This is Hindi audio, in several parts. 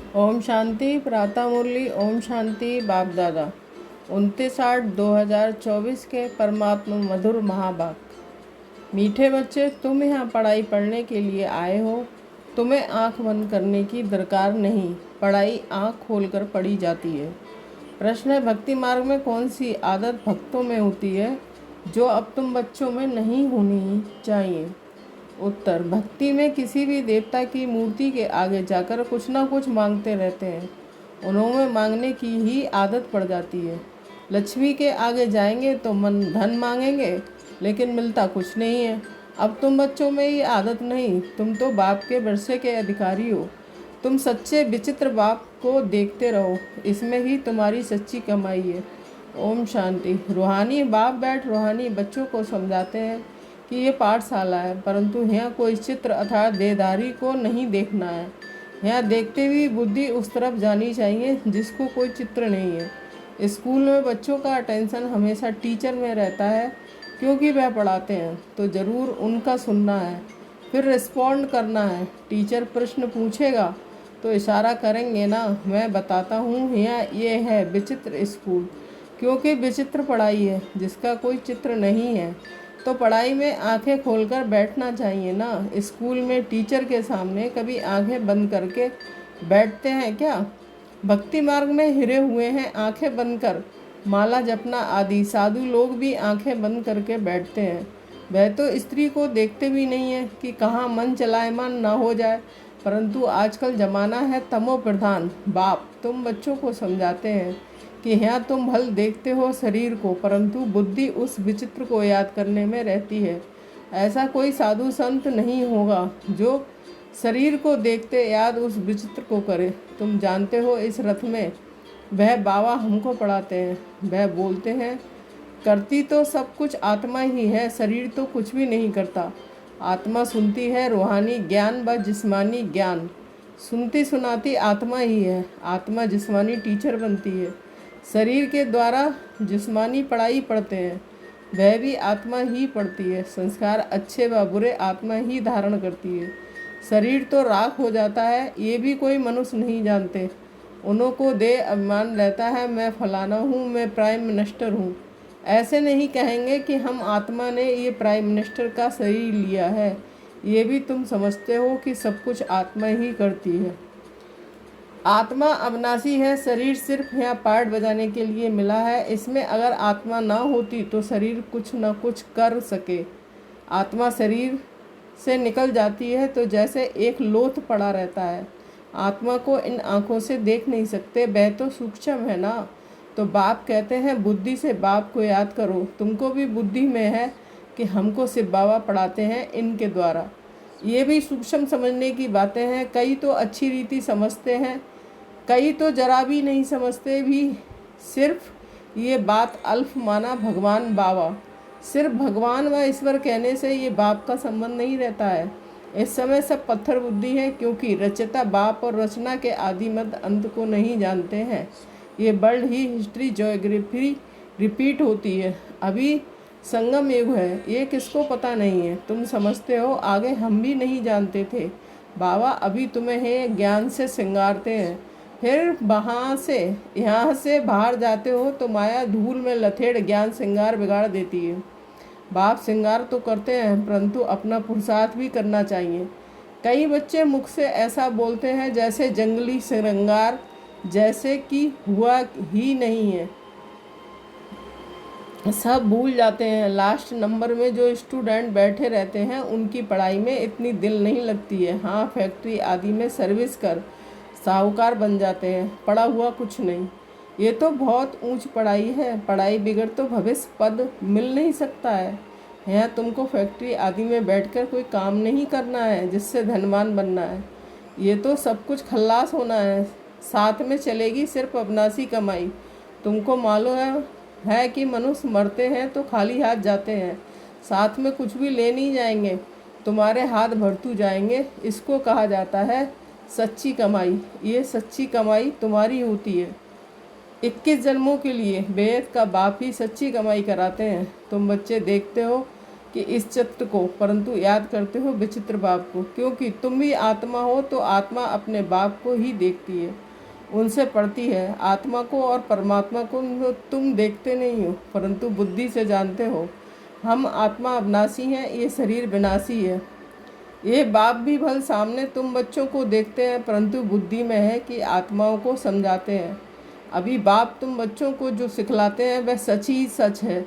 ओम शांति। प्रातः मुरली। ओम शांति। बाप दादा 29/8/2024 के परमात्मा मधुर महावाक्य। मीठे बच्चे, तुम यहाँ पढ़ाई पढ़ने के लिए आए हो। तुम्हें आँख बंद करने की दरकार नहीं, पढ़ाई आँख खोलकर पढ़ी जाती है। प्रश्न है, भक्ति मार्ग में कौन सी आदत भक्तों में होती है जो अब तुम बच्चों में नहीं होनी चाहिए? उत्तर, भक्ति में किसी भी देवता की मूर्ति के आगे जाकर कुछ ना कुछ मांगते रहते हैं। उन्होंने मांगने की ही आदत पड़ जाती है। लक्ष्मी के आगे जाएंगे तो मन धन मांगेंगे, लेकिन मिलता कुछ नहीं है। अब तुम बच्चों में ये आदत नहीं, तुम तो बाप के वर्षे के अधिकारी हो। तुम सच्चे विचित्र बाप को देखते रहो, इसमें ही तुम्हारी सच्ची कमाई है। ओम शांति। रूहानी बाप बैठ रूहानी बच्चों को समझाते हैं कि ये पाठशाला है, परंतु यहाँ कोई चित्र अर्थात देहधारी को नहीं देखना है। यहाँ देखते हुए बुद्धि उस तरफ जानी चाहिए जिसको कोई चित्र नहीं है। स्कूल में बच्चों का अटेंशन हमेशा टीचर में रहता है, क्योंकि वह पढ़ाते हैं तो ज़रूर उनका सुनना है, फिर रिस्पॉन्ड करना है। टीचर प्रश्न पूछेगा तो इशारा करेंगे ना, मैं बताता हूँ यहाँ ये है विचित्र स्कूल, क्योंकि विचित्र पढ़ाई है जिसका कोई चित्र नहीं है। तो पढ़ाई में आंखें खोलकर बैठना चाहिए ना। स्कूल में टीचर के सामने कभी आंखें बंद करके बैठते हैं क्या? भक्ति मार्ग में हिरे हुए हैं आंखें बंद कर, माला जपना आदि साधु लोग भी आंखें बंद करके बैठते हैं। वह तो स्त्री को देखते भी नहीं है कि कहाँ मन चलायमान ना हो जाए। परंतु आजकल ज़माना है तमो प्रधान। बाप तुम बच्चों को समझाते हैं कि यहाँ तुम भल देखते हो शरीर को, परंतु बुद्धि उस विचित्र को याद करने में रहती है। ऐसा कोई साधु संत नहीं होगा जो शरीर को देखते याद उस विचित्र को करे। तुम जानते हो इस रथ में वह बाबा हमको पढ़ाते हैं। वह बोलते हैं करती तो सब कुछ आत्मा ही है, शरीर तो कुछ भी नहीं करता। आत्मा सुनती है रूहानी ज्ञान व जिस्मानी ज्ञान, सुनती सुनाती आत्मा ही है। आत्मा जिस्मानी टीचर बनती है। शरीर के द्वारा जिस्मानी पढ़ाई पढ़ते हैं, वह भी आत्मा ही पढ़ती है। संस्कार अच्छे व बुरे आत्मा ही धारण करती है। शरीर तो राख हो जाता है, ये भी कोई मनुष्य नहीं जानते। उन्हों को दे अभिमान रहता है, मैं फलाना हूँ, मैं प्राइम मिनिस्टर हूँ। ऐसे नहीं कहेंगे कि हम आत्मा ने ये प्राइम मिनिस्टर का शरीर लिया है। ये भी तुम समझते हो कि सब कुछ आत्मा ही करती है। आत्मा अविनाशी है, शरीर सिर्फ यहाँ पार्ट बजाने के लिए मिला है। इसमें अगर आत्मा ना होती तो शरीर कुछ ना कुछ कर सके। आत्मा शरीर से निकल जाती है तो जैसे एक लोथ पड़ा रहता है। आत्मा को इन आँखों से देख नहीं सकते, वह तो सूक्ष्म है ना। तो बाप कहते हैं बुद्धि से बाप को याद करो। तुमको भी बुद्धि में है कि हमको सिर्फ बाबा पढ़ाते हैं इनके द्वारा। ये भी सूक्ष्म समझने की बातें हैं। कई तो अच्छी रीति समझते हैं, कई तो जरा भी नहीं समझते भी। सिर्फ ये बात अल्फ माना भगवान बाबा। सिर्फ भगवान व ईश्वर कहने से ये बाप का संबंध नहीं रहता है। इस समय सब पत्थर बुद्धि है, क्योंकि रचयिता बाप और रचना के आदि मध्य अंत को नहीं जानते हैं। ये वर्ल्ड ही हिस्ट्री ज्योग्राफी रिपीट होती है। अभी संगम युग है, ये किसको पता नहीं है। तुम समझते हो, आगे हम भी नहीं जानते थे। बाबा अभी तुम्हें ज्ञान से श्रृंगारते हैं, फिर वहाँ से यहाँ से बाहर जाते हो तो माया धूल में लथेड़ ज्ञान श्रृंगार बिगाड़ देती है। बाप श्रृंगार तो करते हैं, परंतु अपना पुरुषार्थ भी करना चाहिए। कई बच्चे मुख से ऐसा बोलते हैं जैसे जंगली श्रृंगार जैसे कि हुआ ही नहीं है, सब भूल जाते हैं। लास्ट नंबर में जो स्टूडेंट बैठे रहते हैं उनकी पढ़ाई में इतनी दिल नहीं लगती है। हाँ, फैक्ट्री आदि में सर्विस कर साहूकार बन जाते हैं, पढ़ा हुआ कुछ नहीं। ये तो बहुत ऊंच पढ़ाई है। पढ़ाई बिगड़ तो भविष्य पद मिल नहीं सकता है। यहाँ तुमको फैक्ट्री आदि में बैठकर कोई काम नहीं करना है जिससे धनवान बनना है। ये तो सब कुछ खल्लास होना है। साथ में चलेगी सिर्फ अविनाशी कमाई। तुमको मालूम है कि मनुष्य मरते हैं तो खाली हाथ जाते हैं, साथ में कुछ भी ले नहीं जाएंगे। तुम्हारे हाथ भरतू जाएंगे। इसको कहा जाता है सच्ची कमाई। ये सच्ची कमाई तुम्हारी होती है। 21 जन्मों के लिए बेद का बाप ही सच्ची कमाई कराते हैं। तुम बच्चे देखते हो कि इस चित्र को, परंतु याद करते हो विचित्र बाप को, क्योंकि तुम भी आत्मा हो तो आत्मा अपने बाप को ही देखती है, उनसे पढ़ती है। आत्मा को और परमात्मा को तुम देखते नहीं हो, परंतु बुद्धि से जानते हो। हम आत्मा अविनाशी हैं, ये शरीर विनाशी है। ये बाप भी भल सामने तुम बच्चों को देखते हैं, परंतु बुद्धि में है कि आत्माओं को समझाते हैं। अभी बाप तुम बच्चों को जो सिखलाते हैं वह सच ही सच है,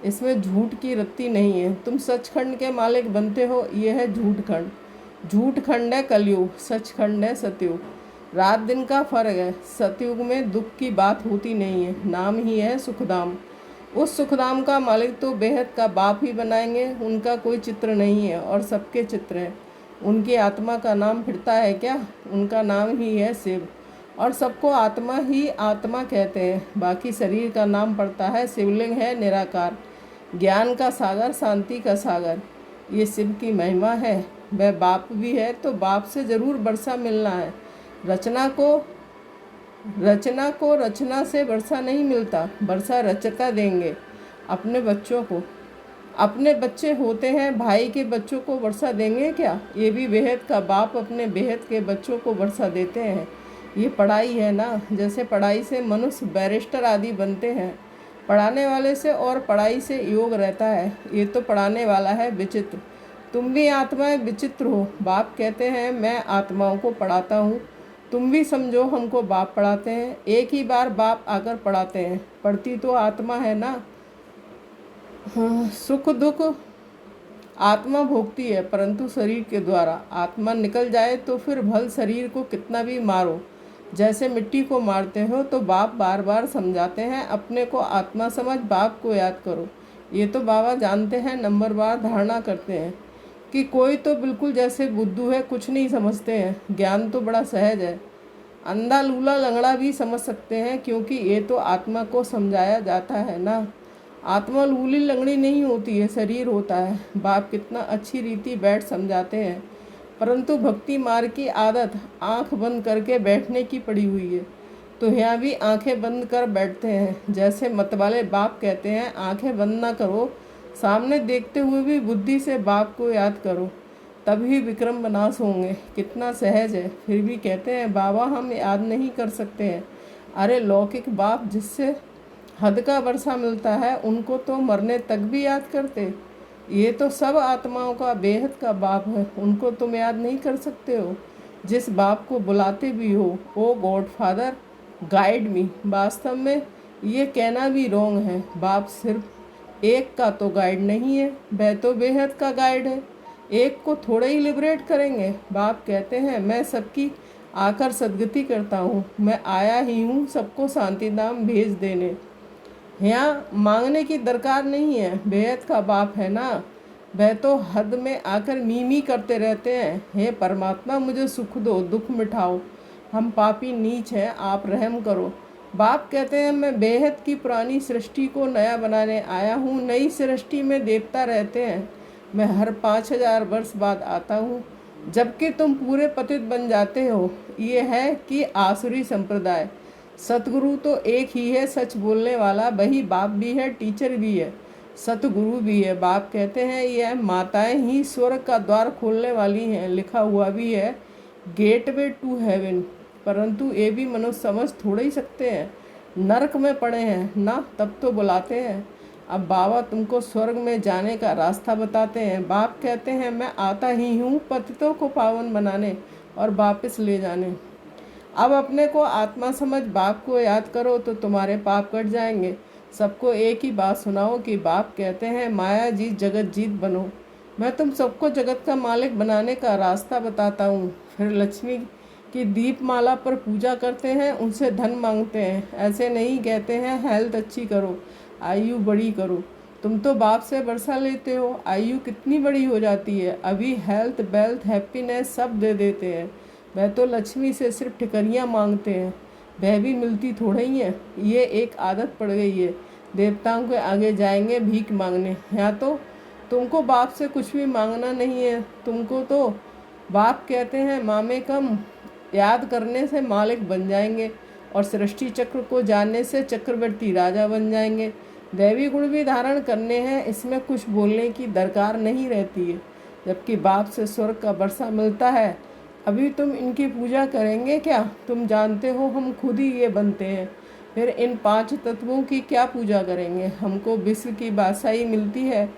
इसमें झूठ की रत्ती नहीं है। तुम सचखंड के मालिक बनते हो, ये है झूठ खंड। झूठ खंड है कलयुग, सचखंड है सतयुग। रात दिन का फर्क है। सतयुग में दुख की बात होती नहीं है, नाम ही है सुखधाम। उस सुखधाम का मालिक तो बेहद का बाप ही बनाएंगे। उनका कोई चित्र नहीं है और सबके चित्र हैं। उनकी आत्मा का नाम फिरता है क्या? उनका नाम ही है शिव, और सबको आत्मा ही आत्मा कहते हैं। बाकी शरीर का नाम पड़ता है शिवलिंग है निराकार, ज्ञान का सागर, शांति का सागर। ये शिव की महिमा है। वह बाप भी है तो बाप से ज़रूर वर्षा मिलना है। रचना को रचना से वर्षा नहीं मिलता, वर्षा रचता देंगे अपने बच्चों को। अपने बच्चे होते हैं, भाई के बच्चों को वर्षा देंगे क्या? ये भी बेहद का बाप अपने बेहद के बच्चों को वर्षा देते हैं। ये पढ़ाई है ना, जैसे पढ़ाई से मनुष्य बैरिस्टर आदि बनते हैं। पढ़ाने वाले से और पढ़ाई से योग रहता है। ये तो पढ़ाने वाला है विचित्र। तुम भी आत्माएं विचित्र हो। बाप कहते हैं मैं आत्माओं को पढ़ाता हूँ, तुम भी समझो हमको बाप पढ़ाते हैं। एक ही बार बाप आकर पढ़ाते हैं, पढ़ती तो आत्मा है ना। सुख दुख आत्मा भोगती है, परंतु शरीर के द्वारा। आत्मा निकल जाए तो फिर भल शरीर को कितना भी मारो, जैसे मिट्टी को मारते हो। तो बाप बार बार समझाते हैं, अपने को आत्मा समझ, बाप को याद करो। ये तो बाबा जानते हैं, नंबर बार धारणा करते हैं कि कोई तो बिल्कुल जैसे बुद्धू है, कुछ नहीं समझते हैं। ज्ञान तो बड़ा सहज है, अंधा लूला लंगड़ा भी समझ सकते हैं, क्योंकि ये तो आत्मा को समझाया जाता है ना। आत्मा लूली लंगड़ी नहीं होती है, शरीर होता है। बाप कितना अच्छी रीति बैठ समझाते हैं, परंतु भक्ति मार्ग की आदत आंख बंद करके बैठने की पड़ी हुई है। तो यहाँ भी आंखें बंद कर बैठते हैं। जैसे मतवाले बाप कहते हैं आंखें बंद ना करो, सामने देखते हुए भी बुद्धि से बाप को याद करो, तभी विक्रम विनाश होंगे। कितना सहज है, फिर भी कहते हैं बाबा हम याद नहीं कर सकते हैं। अरे लौकिक बाप जिससे हद का वर्षा मिलता है, उनको तो मरने तक भी याद करते। ये तो सब आत्माओं का बेहद का बाप है, उनको तुम याद नहीं कर सकते हो। जिस बाप को बुलाते भी हो, ओ गॉड फादर गाइड मी। वास्तव में ये कहना भी रॉन्ग है। बाप सिर्फ एक का तो गाइड नहीं है, वह तो बेहद का गाइड है। एक को थोड़े ही लिबरेट करेंगे। बाप कहते हैं मैं सबकी आकर सदगति करता हूँ, मैं आया ही हूँ सबको शांति धाम भेज देने। यहाँ मांगने की दरकार नहीं है, बेहद का बाप है ना। वह तो हद में आकर मीमी करते रहते हैं, हे परमात्मा मुझे सुख दो, दुख मिटाओ, हम पापी नीच हैं, आप रहम करो। बाप कहते हैं मैं बेहद की पुरानी सृष्टि को नया बनाने आया हूँ। नई सृष्टि में देवता रहते हैं, मैं हर 5000 वर्ष बाद आता हूँ, जबकि तुम पूरे पतित बन जाते हो। ये है कि आसुरी संप्रदाय। सतगुरु तो एक ही है, सच बोलने वाला। वही बाप भी है, टीचर भी है, सतगुरु भी है। बाप कहते हैं यह माताएं ही स्वर्ग का द्वार खोलने वाली हैं। लिखा हुआ भी है गेटवे टू हेवन, परंतु ये भी मनुष्य समझ थोड़ा ही सकते हैं। नरक में पड़े हैं ना, तब तो बुलाते हैं। अब बाबा तुमको स्वर्ग में जाने का रास्ता बताते हैं। बाप कहते हैं मैं आता ही हूँ पतितों को पावन बनाने और वापस ले जाने। अब अपने को आत्मा समझ, बाप को याद करो तो तुम्हारे पाप कट जाएंगे। सबको एक ही बात सुनाओ कि बाप कहते हैं माया जीत जगत जीत बनो। मैं तुम सबको जगत का मालिक बनाने का रास्ता बताता हूँ। फिर लक्ष्मी की दीपमाला पर पूजा करते हैं, उनसे धन मांगते हैं। ऐसे नहीं कहते हैं हेल्थ अच्छी करो, आयु बड़ी करो। तुम तो बाप से वर्षा लेते हो, आयु कितनी बड़ी हो जाती है। अभी हेल्थ वेल्थ हैप्पीनेस सब दे देते हैं। वह तो लक्ष्मी से सिर्फ ठिकरियाँ मांगते हैं, वह भी मिलती थोड़ा ही है। ये एक आदत पड़ गई है, देवताओं के आगे जाएंगे भीख मांगने। यहाँ तो तुमको बाप से कुछ भी मांगना नहीं है। तुमको तो बाप कहते हैं मामे कम याद करने से मालिक बन जाएंगे, और सृष्टि चक्र को जानने से चक्रवर्ती राजा बन जाएंगे। दैवी गुण भी धारण करने हैं, इसमें कुछ बोलने की दरकार नहीं रहती है। जबकि बाप से स्वर्ग का वर्षा मिलता है, अभी तुम इनकी पूजा करेंगे क्या? तुम जानते हो हम खुद ही ये बनते हैं, फिर इन 5 तत्वों की क्या पूजा करेंगे? हमको विश्व की बादशाही मिलती है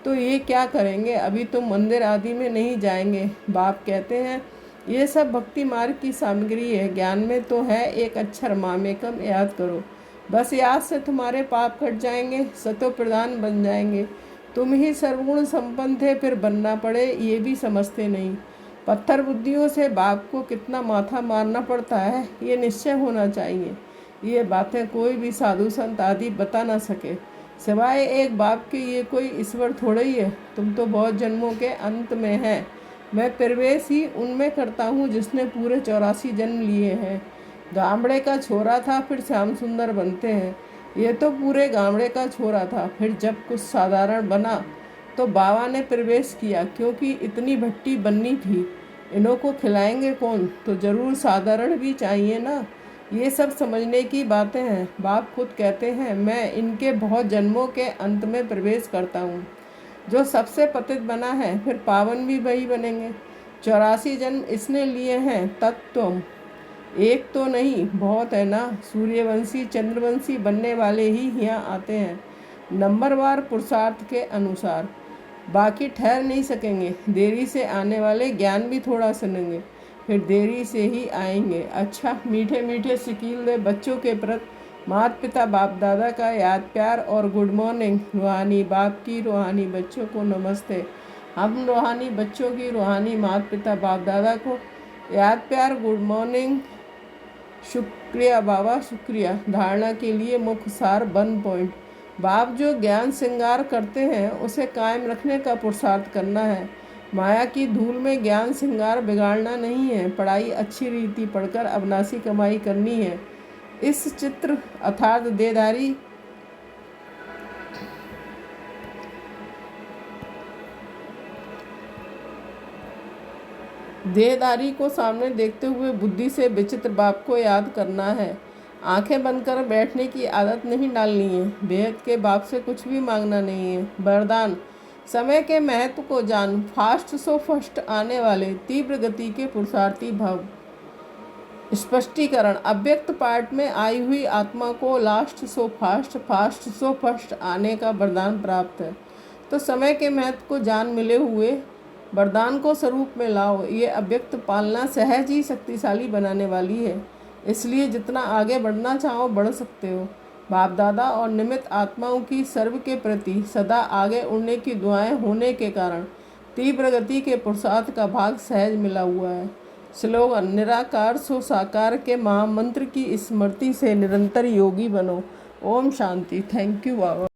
तो ये क्या करेंगे? अभी तुम मंदिर आदि में नहीं जाएंगे। बाप कहते हैं ये सब भक्ति मार्ग की सामग्री है, ज्ञान में तो है एक अक्षर मामेकम, याद करो। बस याद से तुम्हारे पाप कट जाएंगे, सतो प्रधान बन जाएंगे। तुम ही सर्वगुण संपन्न थे, फिर बनना पड़े ये भी समझते नहीं। पत्थर बुद्धियों से बाप को कितना माथा मारना पड़ता है, ये निश्चय होना चाहिए। ये बातें कोई भी साधु संत आदि बता ना सके, सिवाय एक बाप के। ये कोई ईश्वर थोड़ा ही है। तुम तो बहुत जन्मों के अंत में हैं, मैं प्रवेश ही उनमें करता हूँ जिसने पूरे 84 जन्म लिए हैं। गामड़े का छोरा था, फिर श्याम सुंदर बनते हैं। ये तो पूरे गामड़े का छोरा था, फिर जब कुछ साधारण बना तो बाबा ने प्रवेश किया, क्योंकि इतनी भट्टी बननी थी। इन्हों को खिलाएंगे कौन, तो जरूर साधारण भी चाहिए ना। ये सब समझने की बातें हैं। बाप खुद कहते हैं मैं इनके बहुत जन्मों के अंत में प्रवेश करता हूँ। जो सबसे पतित बना है, फिर पावन भी वही बनेंगे। 84 जन्म इसने लिए हैं, तत्व एक तो नहीं, बहुत है ना। सूर्यवंशी चंद्रवंशी बनने वाले ही यहाँ आते हैं, नंबरवार पुरुषार्थ के अनुसार। बाकी ठहर नहीं सकेंगे। देरी से आने वाले ज्ञान भी थोड़ा सुनेंगे, फिर देरी से ही आएंगे। अच्छा, मीठे मीठे शकील दे बच्चों के प्रति माता पिता बाप दादा का याद प्यार और गुड मॉर्निंग। रूहानी बाप की रूहानी बच्चों को नमस्ते। हम रूहानी बच्चों की रूहानी माता पिता बाप दादा को याद प्यार, गुड मॉर्निंग। शुक्रिया बाबा, शुक्रिया। धारणा के लिए मुख्य सार 1 पॉइंट। बाप जो ज्ञान श्रृंगार करते हैं उसे कायम रखने का पुरुषार्थ करना है। माया की धूल में ज्ञान श्रृंगार बिगाड़ना नहीं है। पढ़ाई अच्छी रीति पढ़कर अविनाशी कमाई करनी है। इस चित्र अर्थात देहदारी को सामने देखते हुए बुद्धि से विचित्र बाप को याद करना है। आंखें बंद कर बैठने की आदत नहीं डालनी है। बेहद के बाप से कुछ भी मांगना नहीं है। वरदान, समय के महत्व को जान, फास्ट सो फर्स्ट आने वाले, तीव्र गति के पुरुषार्थी भव। स्पष्टीकरण, अव्यक्त पार्ट में आई हुई आत्मा को last so fast, fast so first आने का वरदान प्राप्त है। तो समय के महत्व को जान मिले हुए वरदान को स्वरूप में लाओ। ये अव्यक्त पालना सहज ही शक्तिशाली बनाने वाली है, इसलिए जितना आगे बढ़ना चाहो बढ़ सकते हो। बाप दादा और निमित्त आत्माओं की सर्व के प्रति सदा आगे उड़ने की दुआएं होने के कारण तीव्र गति के पुरुषार्थ का भाग सहज मिला हुआ है। स्लोगन, निराकार सो साकार के महामंत्र की स्मृति से निरंतर योगी बनो। ओम शांति। Thank you Baba.